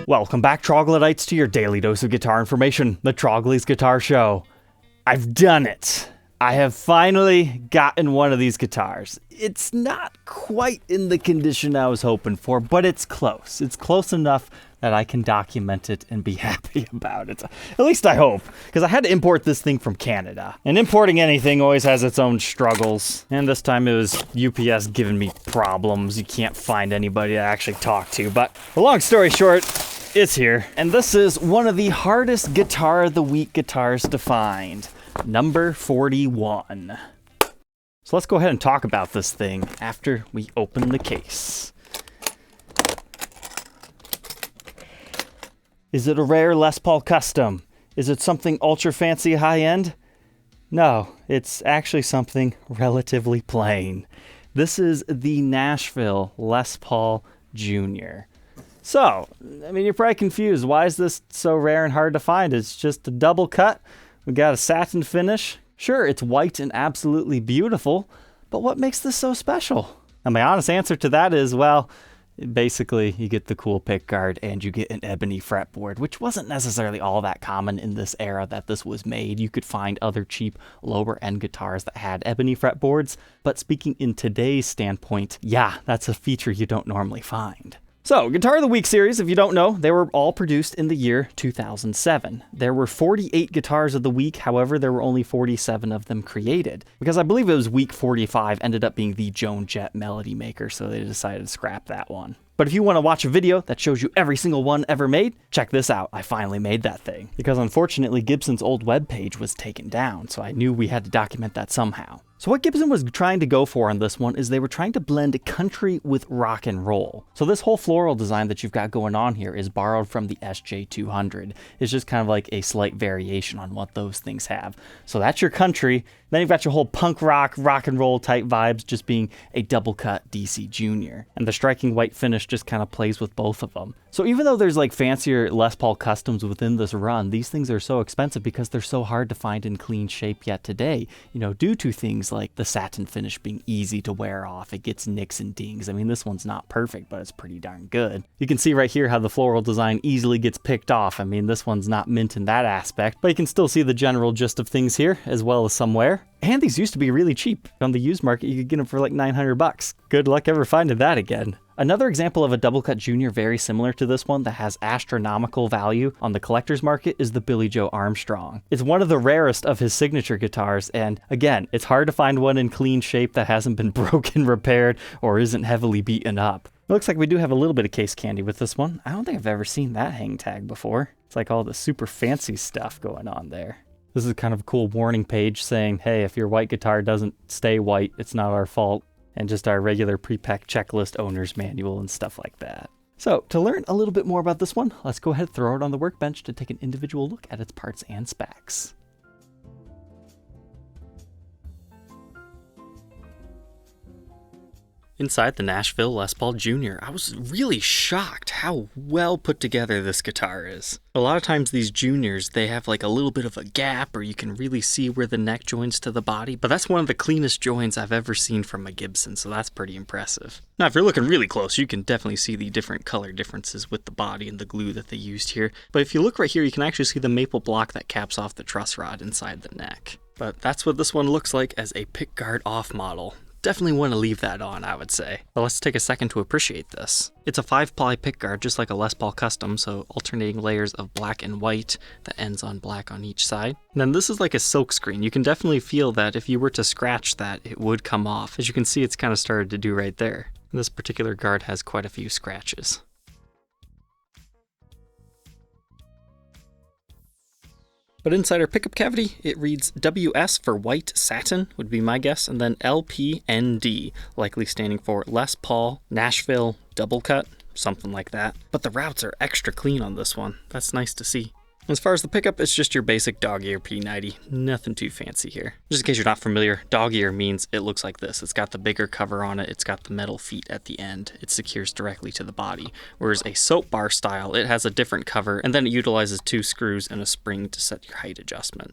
Welcome back, Troglodytes, to your daily dose of guitar information, the Trogly's Guitar Show. I've done it. I have finally gotten one of these guitars. It's not quite in the condition I was hoping for, but it's close. It's close enough that I can document it and be happy about it. At least I hope, because I had to import this thing from Canada. And importing anything always has its own struggles. And this time it was UPS giving me problems. You can't find anybody to actually talk to. But the long story short, it's here. And this is one of the hardest Guitar of the Week guitars to find. Number 41. So let's go ahead and talk about this thing after we open the case. Is it a rare Les Paul custom? Is it something ultra fancy high-end? No, it's actually something relatively plain. This is the Nashville Les Paul Jr. So, I mean, you're probably confused. Why is this so rare and hard to find? It's just a double cut. We got a satin finish. Sure, it's white and absolutely beautiful, but what makes this so special? And my honest answer to that is, well, basically you get the cool pickguard and you get an ebony fretboard, which wasn't necessarily all that common in this era that this was made. You could find other cheap lower end guitars that had ebony fretboards, but speaking in today's standpoint, yeah, that's a feature you don't normally find. So, Guitar of the Week series, if you don't know, they were all produced in the year 2007. There were 48 Guitars of the Week, however, there were only 47 of them created. Because I believe it was week 45 ended up being the Joan Jett Melody Maker, so they decided to scrap that one. But if you want to watch a video that shows you every single one ever made, check this out. I finally made that thing. Because unfortunately, Gibson's old webpage was taken down, so I knew we had to document that somehow. So what Gibson was trying to go for on this one is they were trying to blend country with rock and roll. So this whole floral design that you've got going on here is borrowed from the SJ200. It's just kind of like a slight variation on what those things have. So that's your country. Then you've got your whole punk rock and roll type vibes just being a double cut DC Junior. And the striking white finish just kind of plays with both of them. So even though there's like fancier Les Paul customs within this run, these things are so expensive because they're so hard to find in clean shape yet today, you know, due to things like the satin finish being easy to wear off. It gets nicks and dings. I mean, this one's not perfect, but it's pretty darn good. You can see right here how the floral design easily gets picked off. I mean, this one's not mint in that aspect, but you can still see the general gist of things here, as well as some wear. And these used to be really cheap. On the used market, you could get them for like $900. Good luck ever finding that again. Another example of a double cut junior very similar to this one that has astronomical value on the collector's market is the Billy Joe Armstrong. It's one of the rarest of his signature guitars, and again, it's hard to find one in clean shape that hasn't been broken, repaired, or isn't heavily beaten up. It looks like we do have a little bit of case candy with this one. I don't think I've ever seen that hang tag before. It's like all the super fancy stuff going on there. This is kind of a cool warning page saying, hey, if your white guitar doesn't stay white, it's not our fault. And just our regular pre-packed checklist owner's manual and stuff like that. So to learn a little bit more about this one, let's go ahead and throw it on the workbench to take an individual look at its parts and specs. Inside the Nashville Les Paul Jr., I was really shocked how well put together this guitar is. A lot of times these juniors, they have like a little bit of a gap or you can really see where the neck joins to the body, but that's one of the cleanest joins I've ever seen from a Gibson, so that's pretty impressive. Now, if you're looking really close, you can definitely see the different color differences with the body and the glue that they used here, but if you look right here, you can actually see the maple block that caps off the truss rod inside the neck. But that's what this one looks like as a pickguard off model. Definitely want to leave that on, I would say. But let's take a second to appreciate this. It's a 5-ply pickguard, just like a Les Paul Custom, so alternating layers of black and white that ends on black on each side. And then this is like a silk screen. You can definitely feel that if you were to scratch that, it would come off. As you can see, it's kind of started to do right there. This particular guard has quite a few scratches. But inside our pickup cavity, it reads WS for white satin, would be my guess, and then LPND, likely standing for Les Paul Nashville Double Cut, something like that. But the routes are extra clean on this one. That's nice to see. As far as the pickup, it's just your basic dog ear P90. Nothing too fancy here. Just in case you're not familiar, dog ear means it looks like this. It's got the bigger cover on it. It's got the metal feet at the end. It secures directly to the body. Whereas a soap bar style, it has a different cover, and then it utilizes 2 screws and a spring to set your height adjustment.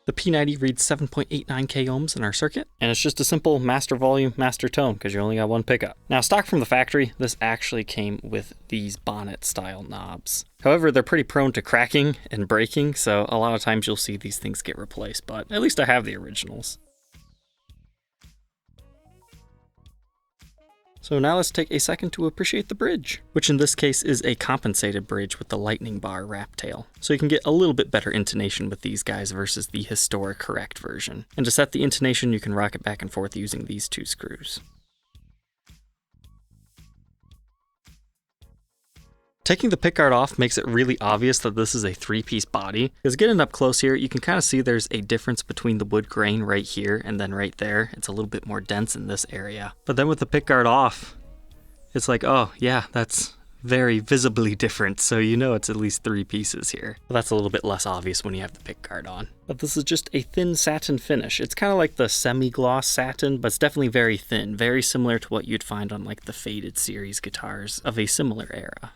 The P90 reads 7.89k ohms in our circuit, and it's just a simple master volume, master tone, because you only got one pickup. Now, stock from the factory, this actually came with these bonnet-style knobs. However, they're pretty prone to cracking and breaking, so a lot of times you'll see these things get replaced, but at least I have the originals. So now let's take a second to appreciate the bridge, which in this case is a compensated bridge with the lightning bar wrap tail. So you can get a little bit better intonation with these guys versus the historic correct version. And to set the intonation, you can rock it back and forth using these two screws. Taking the pickguard off makes it really obvious that this is a 3-piece body, because getting up close here, you can kind of see there's a difference between the wood grain right here and then right there. It's a little bit more dense in this area. But then with the pickguard off, it's like, oh yeah, that's very visibly different, so you know it's at least 3 pieces here. But that's a little bit less obvious when you have the pickguard on. But this is just a thin satin finish. It's kind of like the semi-gloss satin, but it's definitely very thin, very similar to what you'd find on like the Faded series guitars of a similar era.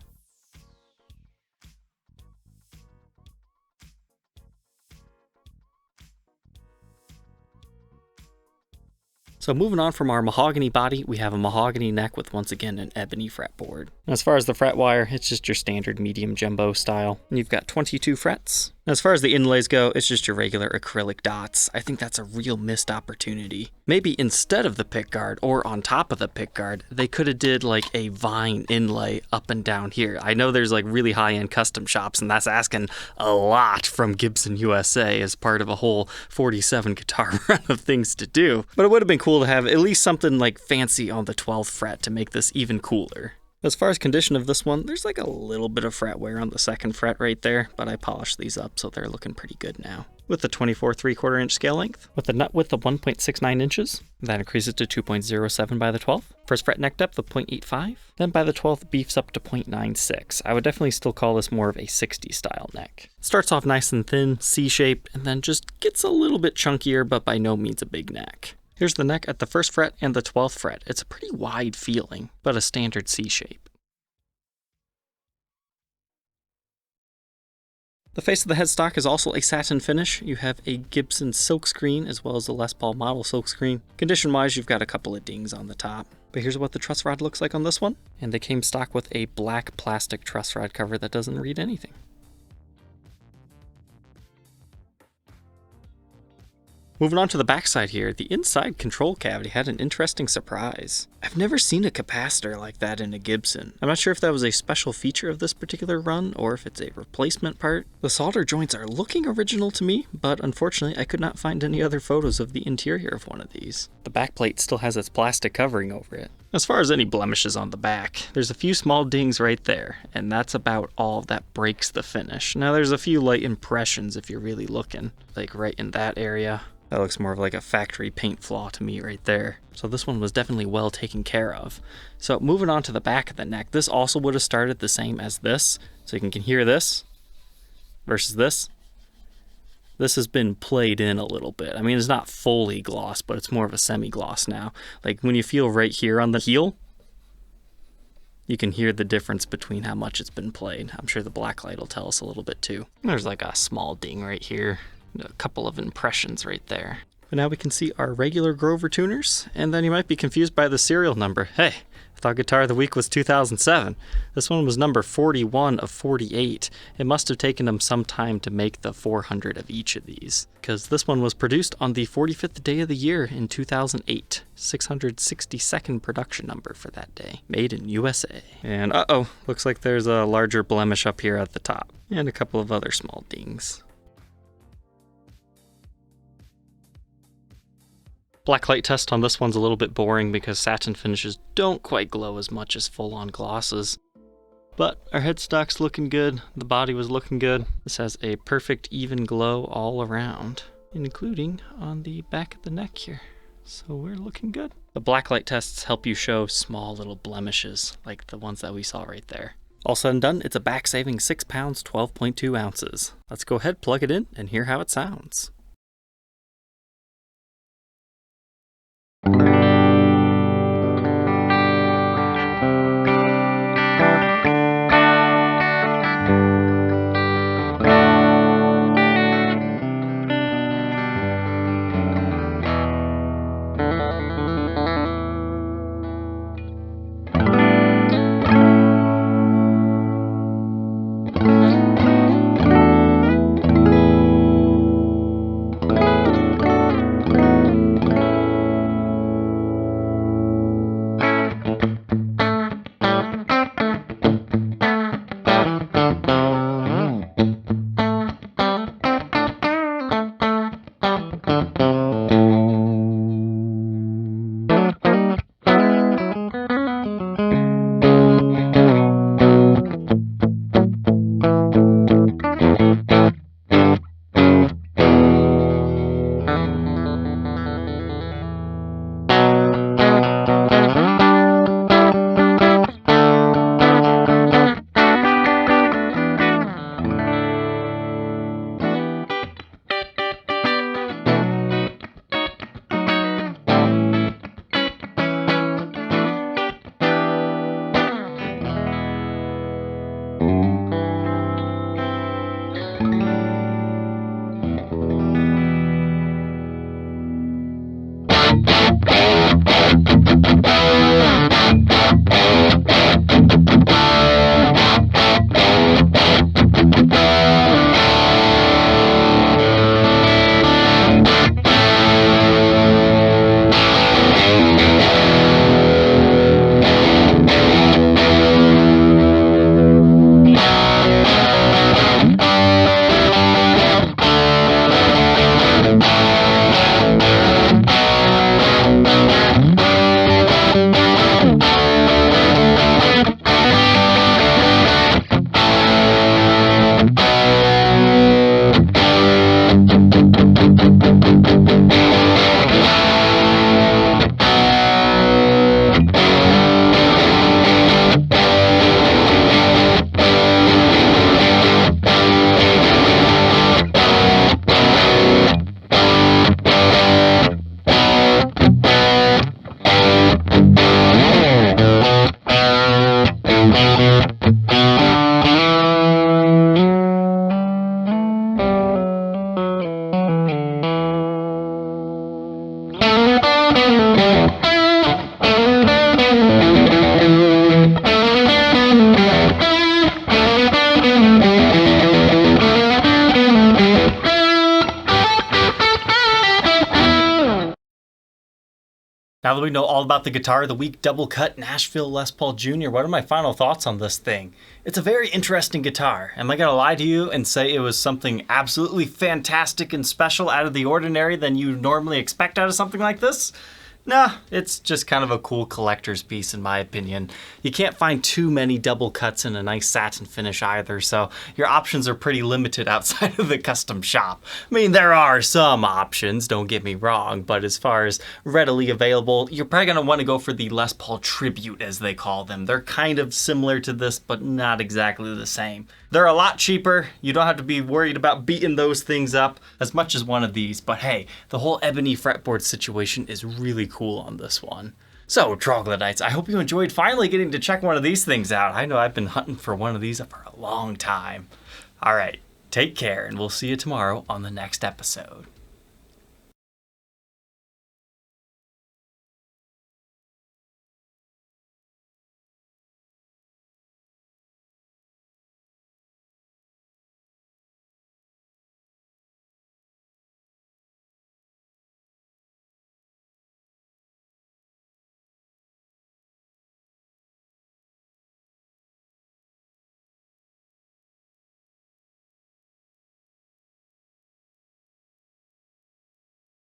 So moving on from our mahogany body, we have a mahogany neck with once again an ebony fretboard. As far as the fret wire, it's just your standard medium jumbo style. And you've got 22 frets. As far as the inlays go, it's just your regular acrylic dots. I think that's a real missed opportunity. Maybe instead of the pickguard or on top of the pickguard, they could have did like a vine inlay up and down here. I know there's like really high-end custom shops, and that's asking a lot from Gibson USA as part of a whole 47 guitar run of things to do. But it would have been cool to have at least something like fancy on the 12th fret to make this even cooler. As far as condition of this one, there's like a little bit of fret wear on the 2nd fret right there, but I polished these up so they're looking pretty good now. With the 24 3/4 inch scale length, with a nut width of 1.69 inches, that increases to 2.07 by the 12th. First fret neck depth of 0.85, then by the 12th beefs up to 0.96. I would definitely still call this more of a 60 style neck. Starts off nice and thin, C-shape, and then just gets a little bit chunkier, but by no means a big neck. Here's the neck at the 1st fret and the 12th fret. It's a pretty wide feeling, but a standard C shape. The face of the headstock is also a satin finish. You have a Gibson silkscreen as well as a Les Paul model silkscreen. Condition-wise, you've got a couple of dings on the top. But here's what the truss rod looks like on this one. And they came stock with a black plastic truss rod cover that doesn't read anything. Moving on to the backside here, the inside control cavity had an interesting surprise. I've never seen a capacitor like that in a Gibson. I'm not sure if that was a special feature of this particular run or if it's a replacement part. The solder joints are looking original to me, but unfortunately I could not find any other photos of the interior of one of these. The backplate still has its plastic covering over it. As far as any blemishes on the back, there's a few small dings right there, and that's about all that breaks the finish. Now there's a few light impressions if you're really looking, like right in that area. That looks more of like a factory paint flaw to me right there. So this one was definitely well taken care of. So moving on to the back of the neck, this also would have started the same as this. So you can hear this versus this. This has been played in a little bit. I mean, it's not fully gloss, but it's more of a semi-gloss now. Like when you feel right here on the heel, you can hear the difference between how much it's been played. I'm sure the blacklight will tell us a little bit too. There's like a small ding right here. A couple of impressions right there. But now we can see our regular Grover tuners, and then you might be confused by the serial number. Hey, I thought Guitar of the Week was 2007. This one was number 41 of 48. It must have taken them some time to make the 400 of each of these, because this one was produced on the 45th day of the year in 2008. 662nd production number for that day. Made in USA. And uh-oh, looks like there's a larger blemish up here at the top, and a couple of other small dings. Blacklight test on this one's a little bit boring because satin finishes don't quite glow as much as full-on glosses. But our headstock's looking good, the body was looking good. This has a perfect even glow all around, including on the back of the neck here. So we're looking good. The blacklight tests help you show small little blemishes, like the ones that we saw right there. All said and done, it's a back-saving 6 pounds, 12.2 ounces. Let's go ahead, plug it in, and hear how it sounds. Now that we know all about the Guitar of the Week double cut Nashville Les Paul Jr., what are my final thoughts on this thing? It's a very interesting guitar. Am I going to lie to you and say it was something absolutely fantastic and special out of the ordinary than you normally expect out of something like this? Nah, it's just kind of a cool collector's piece in my opinion. You can't find too many double cuts in a nice satin finish either, so your options are pretty limited outside of the custom shop. I mean, there are some options, don't get me wrong, but as far as readily available, you're probably going to want to go for the Les Paul Tribute, as they call them. They're kind of similar to this, but not exactly the same. They're a lot cheaper. You don't have to be worried about beating those things up as much as one of these, but hey, the whole ebony fretboard situation is really cool on this one. So, Troglodytes, I hope you enjoyed finally getting to check one of these things out. I know I've been hunting for one of these for a long time. All right, take care, and we'll see you tomorrow on the next episode.